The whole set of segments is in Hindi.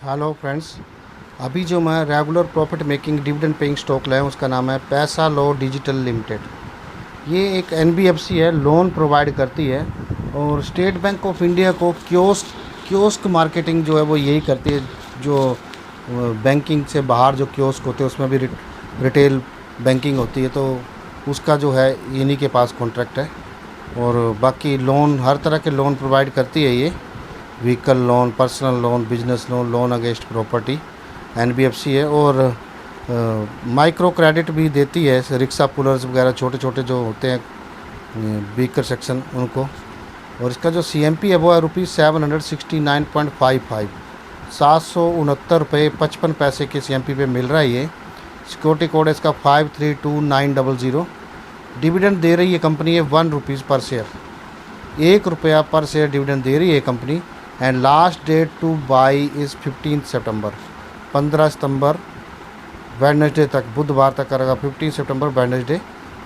Hello friends. अभी जो मैं regular profit making dividend paying stock लाया हूँ उसका नाम है पैसा लो डिजिटल लिमिटेड। ये एक एनबीएफसी है, लोन प्रोवाइड करती है और स्टेट बैंक ऑफ इंडिया को क्योस्क मार्केटिंग जो है वो यही करती है। जो बैंकिंग से बाहर जो क्योस्क होते हैं उसमें भी रिटेल बैंकिंग होती है, तो उसका जो है इन्हीं के पास कॉन्ट्रैक्ट है। और बाकी लोन, हर तरह के लोन प्रोवाइड करती है ये। Vehicle loan, personal loan, business loan, loan against property NBFC है। और माइक्रो क्रेडिट भी देती है, रिक्शा पुलर्स वगैरह छोटे छोटे जो होते हैं वीकर सेक्शन उनको। और इसका जो सीएमपी है वो है ₹769.55, ₹769.55 के सीएमपी पे मिल रहा है ये। सिक्योरिटी कोड है इसका 532900। डिविडेंड दे रही है कंपनी है ₹1 पर शेयर, ₹1 पर शेयर डिविडेंड दे रही है company. And last date to buy is 15 सितंबर, 15 सितंबर वेडनेसडे तक, बुधवार तक। अगर 15 सितंबर वेडनेसडे,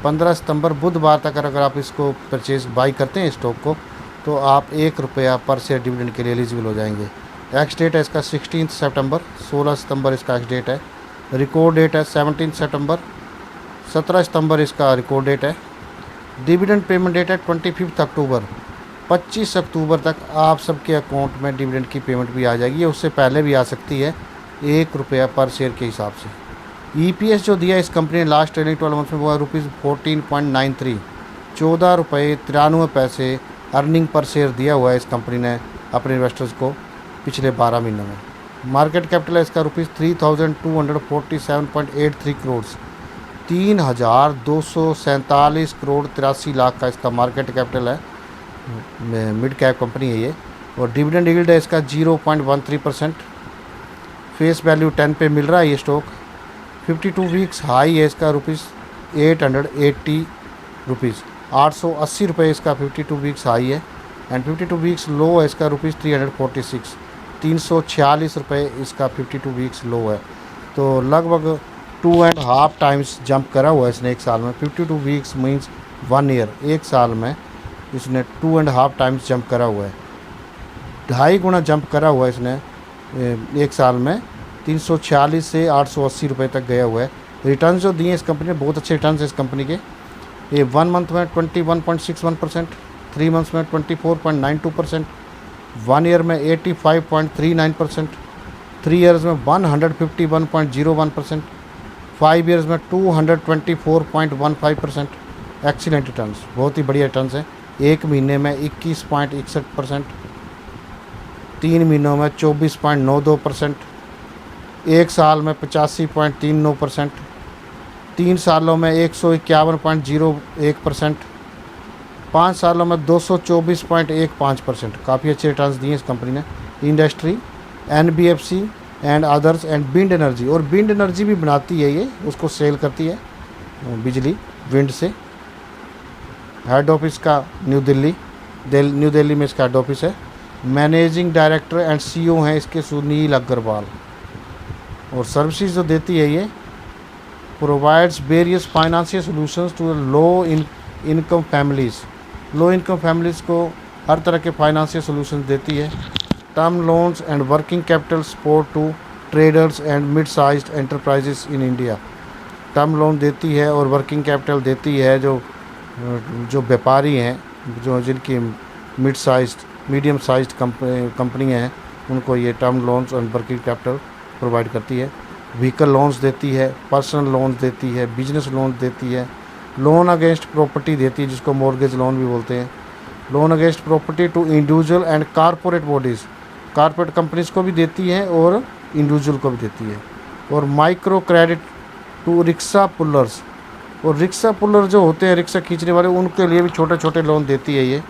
15 सितंबर बुधवार तक अगर आप इसको परचेज बाई करते हैं स्टॉक को, तो आप ₹1 पर शेयर डिविडेंड के लिए एलिजिबल हो जाएंगे। एक्स डेट है इसका 16 सितंबर, 16 सितंबर इसका एक्स डेट है। रिकॉर्ड डेट है 17 सितंबर, 17 सितंबर इसका रिकॉर्ड डेट है। डिविडेंड पेमेंट डेट है 25 अक्टूबर, 25 अक्टूबर तक आप सबके अकाउंट में डिविडेंड की पेमेंट भी आ जाएगी। उससे पहले भी आ सकती है, ₹1 पर शेयर के हिसाब से। ईपीएस जो दिया इस कंपनी ने लास्ट ट्रेलिंग 12 मंथ में वो है ₹14.93, ₹14.93 अर्निंग पर शेयर दिया हुआ है इस कंपनी ने अपने इन्वेस्टर्स को पिछले 12 महीनों में। मार्केट कैपिटल है इसका ₹3247.83 करोड़, 3247 करोड़ 83 लाख का इसका मार्केट कैपिटल है। मिड कैप कंपनी है ये। और डिविडेंड यील्ड है इसका 0.13%। फेस वैल्यू 10 पे मिल रहा है ये स्टॉक। 52 वीक्स हाई है इसका ₹880, ₹880 इसका 52 वीक्स हाई है। एंड 52 वीक्स लो है इसका ₹346, ₹346 इसका 52 वीक्स लो है। तो लगभग 2.5 टाइम्स जंप करा हुआ है इसने एक साल में। 52 वीक्स मीन्स 1 ईयर, एक साल में इसने 2.5 टाइम्स जंप करा हुआ है, 2.5 गुना जंप करा हुआ है इसने एक साल में। 346 से ₹880 तक गया हुआ है। रिटर्न्स जो दिए इस कंपनी ने, बहुत अच्छे रिटर्न्स है इस कंपनी के। ये 1 मंथ में 21.61%, 3 मंथ्स में 24.92%, 1 ईयर में 85.39%, 3 ईयर्स में 151.01%, 5 ईयर्स में 224.15%। एक्सीलेंट रिटर्न्स, बहुत ही बढ़िया रिटर्न्स हैं। एक महीने में 21.61%, 3 महीनों में 24.92%, एक साल में 85.39%, 3 सालों में 151.01%, 5 सालों में 224.15%। काफ़ी अच्छे रिटर्न्स दिए इस कंपनी ने। Industry, NBFC and others and wind energy, और विंड एनर्जी भी बनाती है ये, उसको सेल करती है बिजली विंड से। हेड ऑफिस का न्यू दिल्ली में इसका हेड ऑफिस है। मैनेजिंग डायरेक्टर एंड सीईओ हैं इसके सुनील अग्रवाल। और सर्विसेज जो देती है ये, provides various financial solutions to low income families. Low income families को हर तरह के फाइनेंशियल सॉल्यूशंस देती है। Term loans and working capital support to traders and mid sized enterprises in India. Term loan देती है और वर्किंग कैपिटल देती है जो व्यापारी हैं, जो जिनकी मीडियम साइज्ड कंपनियाँ हैं, उनको ये टर्म लोन्स और वर्किंग कैपिटल प्रोवाइड करती है। व्हीकल लोन्स देती है, पर्सनल लोन्स देती है, बिजनेस लोन देती है, लोन अगेंस्ट प्रॉपर्टी देती है जिसको मॉर्गेज लोन भी बोलते हैं। Loan against property to individual and corporate bodies, corporate companies को भी देती है और इंडिविजुअल को भी देती है। और micro credit to rickshaw pullers, और रिक्शा पुलर जो होते हैं रिक्शा खींचने वाले, उनके लिए भी छोटे छोटे लोन देती है ये।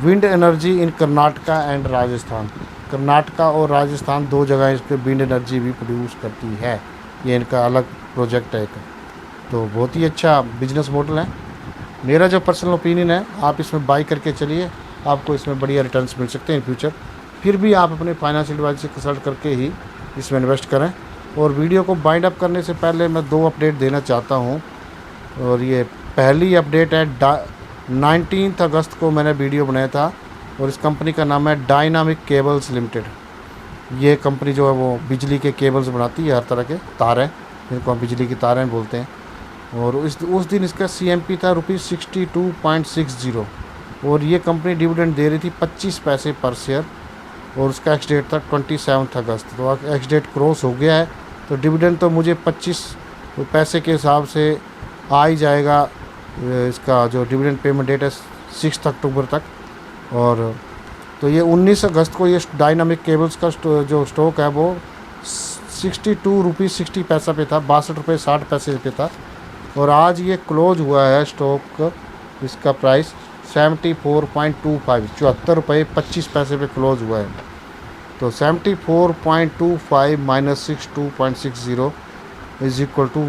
Wind energy in Karnataka and Rajasthan, Karnataka और राजस्थान 2 जगह इसके विंड एनर्जी भी प्रोड्यूस करती है। ये इनका अलग प्रोजेक्ट है एक। तो बहुत ही अच्छा बिजनेस मॉडल है। मेरा जो पर्सनल ओपिनियन है, आप इसमें बाई करके चलिए, आपको इसमें बढ़िया रिटर्न्स मिल सकते हैं इन फ्यूचर। फिर भी आप अपने फाइनेंशियल एडवाइजर से कंसल्ट करके ही इसमें इन्वेस्ट करें। और वीडियो को बाइंड अप करने से पहले मैं 2 अपडेट देना चाहता हूँ। और ये पहली अपडेट है, 19 अगस्त को मैंने वीडियो बनाया था, और इस कंपनी का नाम है डायनामिक केबल्स लिमिटेड। ये कंपनी जो है वो बिजली के केबल्स बनाती है, हर तरह के तार हैं जिनको हम बिजली की तारें बोलते हैं। और उस दिन इसका CMP था ₹62.60 और ये कंपनी डिविडेंड दे रही थी 25 पैसे पर शेयर और उसका एक्स डेट था 27 अगस्त। तो एक्स डेट क्रॉस हो गया है, तो डिविडेंड तो मुझे 25 पैसे के हिसाब से आ ही जाएगा। इसका जो डिविडेंड पेमेंट डेट है 6 अक्टूबर तक। और तो ये 19 अगस्त को ये डायनामिक केबल्स का जो स्टॉक है वो ₹62.60 पे था, ₹62.60 पे था। और आज ये क्लोज हुआ है स्टॉक, इसका प्राइस 74.25 ₹74.25 पे क्लोज हुआ है। तो 74.25 माइनस 62.60 इज इक्वल टू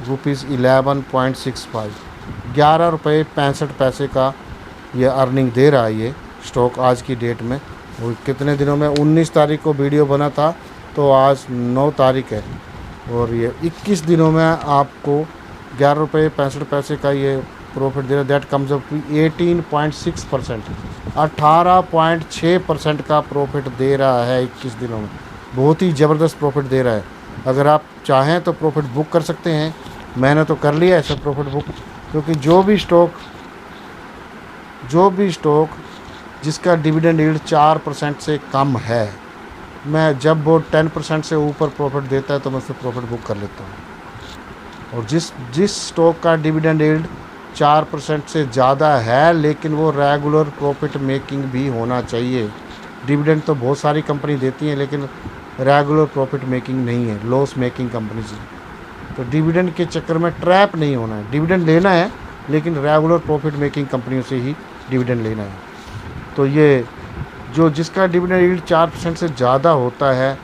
₹11.65, ₹11.65 का ये अर्निंग दे रहा है ये स्टॉक आज की डेट में। और कितने दिनों में, 19 तारीख को वीडियो बना था तो आज 9 तारीख है और ये 21 दिनों में आपको ₹11.65 का ये प्रॉफिट दे रहा है। दैट कम्स अप टू 18.6%, 18.6% का प्रॉफिट दे रहा है 21 दिनों में। बहुत ही ज़बरदस्त प्रॉफिट दे रहा है। अगर आप चाहें तो प्रॉफिट बुक कर सकते हैं। मैंने तो कर लिया ऐसा प्रॉफिट बुक, क्योंकि जो भी स्टॉक जिसका डिविडेंड यील्ड 4% से कम है, मैं जब वो 10% से ऊपर प्रॉफिट देता है तो मैं उससे प्रॉफिट बुक कर लेता हूँ। और जिस स्टॉक का डिविडेंड यील्ड 4% से ज़्यादा है लेकिन वो रेगुलर प्रॉफिट मेकिंग भी होना चाहिए। डिविडेंड तो बहुत सारी कंपनी देती हैं लेकिन रेगुलर प्रॉफिट मेकिंग नहीं है, लॉस मेकिंग कंपनी से। तो डिविडेंड के चक्कर में ट्रैप नहीं होना है। डिविडेंड लेना है लेकिन रेगुलर प्रॉफिट मेकिंग कंपनियों से ही डिविडेंड लेना है। तो ये जो जिसका डिविडेंड यील्ड 4% से ज़्यादा होता है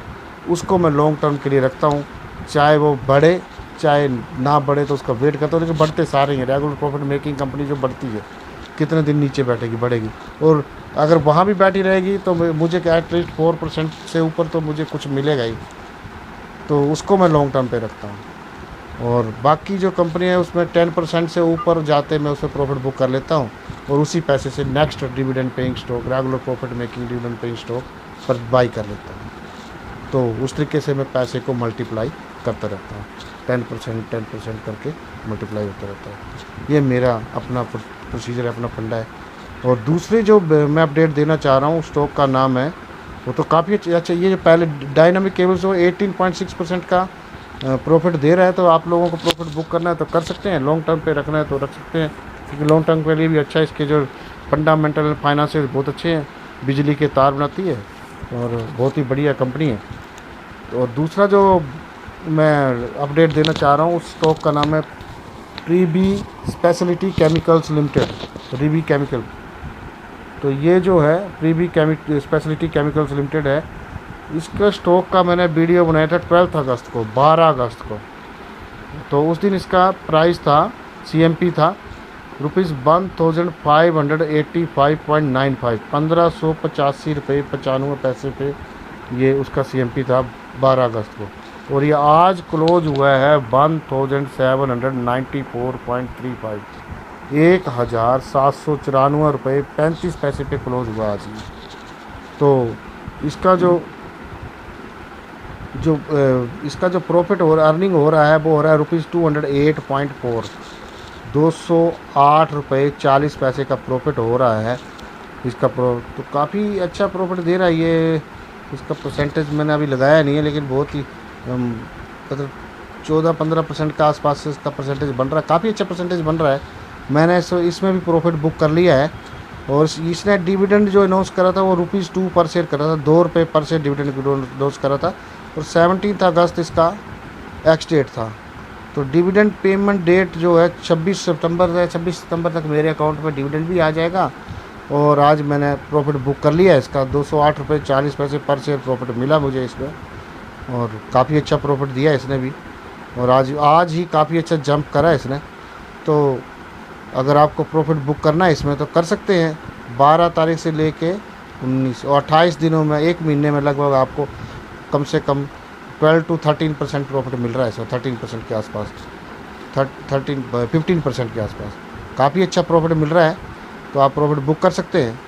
उसको मैं लॉन्ग टर्म के लिए रखता हूँ, चाहे वो बढ़े चाहे ना बढ़े, तो उसका वेट करता हूँ। लेकिन बढ़ते सारे हैं, रेगुलर प्रॉफिट मेकिंग कंपनी जो बढ़ती है कितने दिन नीचे बैठेगी, बढ़ेगी। और अगर वहाँ भी बैठी रहेगी तो मुझे क्या एटलीस्ट 4% से ऊपर तो मुझे कुछ मिलेगा ही, तो उसको मैं लॉन्ग टर्म पे रखता हूँ। और बाकी जो कंपनी है उसमें 10% से ऊपर जाते मैं उसमें प्रॉफिट बुक कर लेता हूँ और उसी पैसे से next dividend paying stock, regular profit making dividend paying stock पर बाई कर लेता हूँ। तो उस तरीके से मैं पैसे को मल्टीप्लाई करता रहता हूँ, 10% करके मल्टीप्लाई होता रहता है। ये मेरा अपना प्रोसीजर है, अपना फंडा है। और दूसरी जो मैं अपडेट देना चाह रहा हूँ स्टॉक का नाम है, वो तो काफ़ी अच्छा, ये जो पहले डायनामिक केबल्स वो 18.6% का प्रॉफिट दे रहा है। तो आप लोगों को प्रॉफिट बुक करना है तो कर सकते हैं, लॉन्ग टर्म पे रखना है तो रख सकते हैं, क्योंकि लॉन्ग टर्म के लिए भी अच्छा है। इसके जो फंडामेंटल फाइनेंशियल बहुत अच्छे हैं, बिजली के तार बनाती है और बहुत ही बढ़िया कंपनी है। और दूसरा जो मैं अपडेट देना चाह रहा हूँ उस स्टॉक का नाम है प्रीबी स्पेशलिटी केमिकल्स लिमिटेड, रिबी केमिकल। तो ये जो है प्रीबी स्पेशलिटी केमिकल्स लिमिटेड है, इसका स्टॉक का मैंने वीडियो बनाया था 12 अगस्त को। तो उस दिन इसका प्राइस था, CMP था ₹1585.95, ₹1585.95 पे ये उसका CMP था 12 अगस्त को। और ये आज क्लोज हुआ है 1794.35, ₹1794.35 पे क्लोज हुआ आज ये। तो इसका जो प्रॉफिट हो रहा, अर्निंग हो रहा है वो हो रहा है ₹208.4, ₹208.40 का प्रॉफिट हो रहा है इसका। तो काफ़ी अच्छा प्रॉफिट दे रहा है ये। इसका परसेंटेज मैंने अभी लगाया नहीं है लेकिन बहुत ही मतलब 14-15% के आसपास से इसका परसेंटेज बन रहा है, काफ़ी अच्छा परसेंटेज बन रहा है। मैंने इसमें भी प्रॉफिट बुक कर लिया है। और इसने डिविडेंड जो अनाउंस करा था वो ₹2 पर शेयर करा था, ₹2 पर शेयर डिविडेंड अनाउंस करा था। और 17 अगस्त इसका एक्स डेट था। तो डिविडेंड पेमेंट डेट जो है 26 सितंबर है, 26 सितंबर तक मेरे अकाउंट में डिविडेंड भी आ जाएगा। और आज मैंने प्रॉफिट बुक कर लिया है इसका, ₹208.40 पर शेयर प्रॉफिट मिला मुझे इसमें, और काफ़ी अच्छा प्रॉफिट दिया इसने भी। और आज ही काफ़ी अच्छा जंप करा है इसने। तो अगर आपको प्रॉफिट बुक करना है इसमें तो कर सकते हैं। 12 तारीख से लेके 19 और 28 दिनों में, एक महीने में लगभग आपको कम से कम 12 to 13% प्रॉफिट मिल रहा है इसमें, 13% के आसपास, 15% के आसपास काफ़ी अच्छा प्रॉफिट मिल रहा है। तो आप प्रॉफिट बुक कर सकते हैं।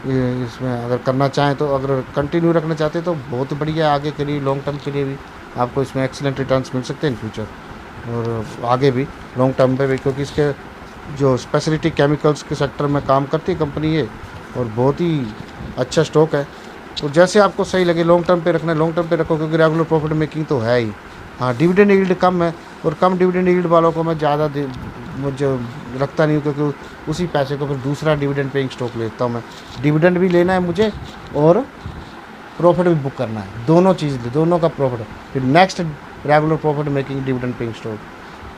ये इसमें अगर करना चाहें तो, अगर कंटिन्यू रखना चाहते हैं तो बहुत बढ़िया है। आगे के लिए लॉन्ग टर्म के लिए भी आपको इसमें एक्सीलेंट रिटर्न्स मिल सकते हैं इन फ्यूचर, और आगे भी लॉन्ग टर्म पे भी, क्योंकि इसके जो स्पेशलिटी केमिकल्स के सेक्टर में काम करती है कंपनी ये, और बहुत ही अच्छा स्टॉक है। तो जैसे आपको सही लगे लॉन्ग टर्म पे रखना है लॉन्ग टर्म पे रखो, क्योंकि रेगुलर प्रॉफिट मेकिंग तो है ही। हाँ, डिविडेंड यील्ड कम है, और कम डिविडेंड यील्ड वालों को मैं ज़्यादा मुझे रखता नहीं हूँ, क्योंकि उसी पैसे को फिर दूसरा डिविडेंड पेइंग स्टॉक लेता हूँ मैं। डिविडेंड भी लेना है मुझे और प्रॉफिट भी बुक करना है, दोनों चीज़, दोनों का प्रॉफिट, फिर next regular profit making dividend paying stock.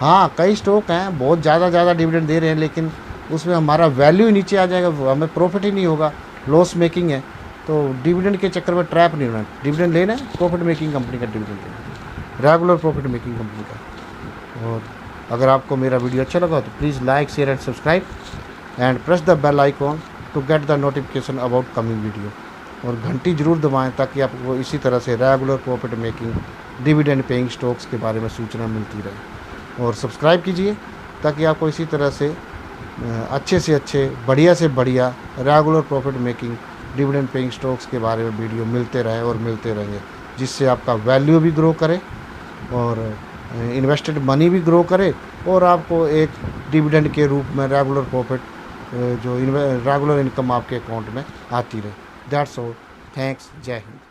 हाँ, कई स्टॉक हैं बहुत ज़्यादा डिविडेंड दे रहे हैं, लेकिन उसमें हमारा वैल्यू ही नीचे आ जाएगा, हमें प्रॉफिट ही नहीं होगा, लॉस मेकिंग है। तो डिविडेंड के चक्कर में ट्रैप नहीं होना, डिविडेंड लेना है, प्रॉफिट मेकिंग कंपनी का डिविडेंड लेना, रेगुलर प्रॉफिट मेकिंग कंपनी का। और अगर आपको मेरा वीडियो अच्छा लगा तो please like, share and subscribe and press the bell icon to get the notification about coming video, और घंटी जरूर दबाएं ताकि आपको इसी तरह से regular profit making dividend paying stocks के बारे में सूचना मिलती रहे। और सब्सक्राइब कीजिए ताकि आपको इसी तरह से अच्छे से अच्छे, बढ़िया से बढ़िया regular profit making dividend paying stocks के बारे में वीडियो मिलते रहे और मिलते रहेंगे, जिससे आपका वैल्यू भी ग्रो करे और इन्वेस्टेड मनी भी ग्रो करे, और आपको एक डिविडेंड के रूप में रेगुलर प्रॉफिट जो रेगुलर इनकम आपके अकाउंट में आती रहे। दैट्स ऑल, थैंक्स, जय हिंद।